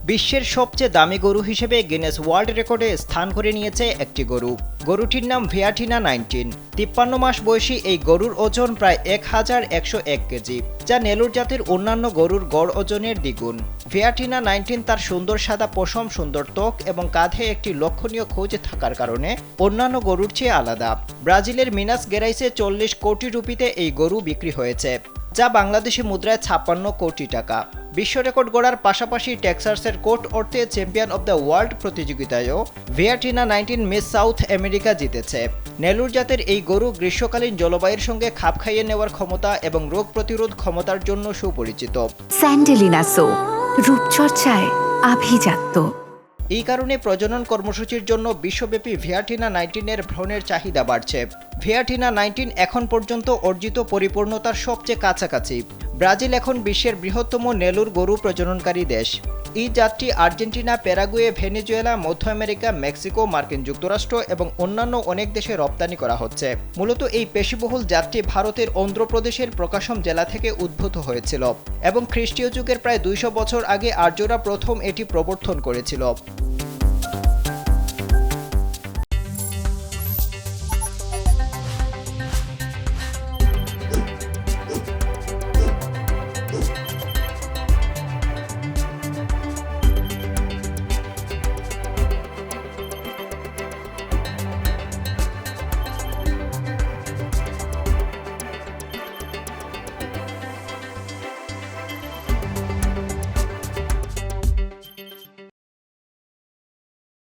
বিশ্বের সবচেয়ে দামি গরু হিসেবে গিনেস ওয়ার্ল্ড রেকর্ডে স্থান করে নিয়েছে একটি গরু। গরুটির নাম ভিয়াটিনা 19। 53 মাস বয়সী এই গরুর ওজন প্রায় 1101 কেজি, যা নেলুর জাতের অন্যান্য গরুর গড় ওজনের দ্বিগুণ। ভিয়াটিনা 19 তার সুন্দর সাদা পশম, সুন্দর ত্বক এবং কাঁধে একটি লক্ষণীয় খোঁজ থাকার কারণে অন্যান্য গরুর চেয়ে আলাদা। ব্রাজিলের মিনাস গেরাইসে 40 কোটি রুপিতে এই গরু বিক্রি হয়েছে, যা বাংলাদেশি মুদ্রায় 56 কোটি টাকা। বিশ্ব রেকর্ড গড়ার পাশাপাশি টেক্সাসের কোর্ট অর্থে চ্যাম্পিয়ন অব দ্য ওয়ার্ল্ড প্রতিযোগিতায়ও ভিয়াটিনা 19 মিস সাউথ আমেরিকা জিতেছে। নেলুর জাতের এই গরু গ্রীষ্মকালীন জলবায়ুর সঙ্গে খাপ খাইয়ে নেওয়ার ক্ষমতা এবং রোগ প্রতিরোধ ক্ষমতার জন্য সুপরিচিত। স্যান্ডেলিনা সো, রূপচর্চায় আভিজাত্য। এই কারণে প্রজনন কর্মসূচির জন্য বিশ্বব্যাপী ভিয়াটিনা 19 ভ্রূণের চাহিদা বাড়ছে। ভিয়াটিনা 19 এখন পর্যন্ত অর্জিত পরিপূর্ণতার সবচেয়ে কাছাকাছি। ব্রাজিল এখন বিশ্বের বৃহত্তম নেলুর গরু প্রজননকারী দেশ। এই জাতটি আর্জেন্টিনা, প্যারাগুয়ে, ভেনেজুয়েলা, মধ্য আমেরিকা, মেক্সিকো, মার্কিন যুক্তরাষ্ট্র এবং অন্যান্য অনেক দেশে রপ্তানি করা হচ্ছে। মূলত এই পেশিবহুল জাতটি ভারতের অন্ধ্রপ্রদেশের প্রকাশম জেলা থেকে উদ্ভূত হয়েছিল এবং খ্রিস্টীয় যুগের প্রায় 200 বছর আগে আর্যরা প্রথম এটি প্রবর্তন করেছিল।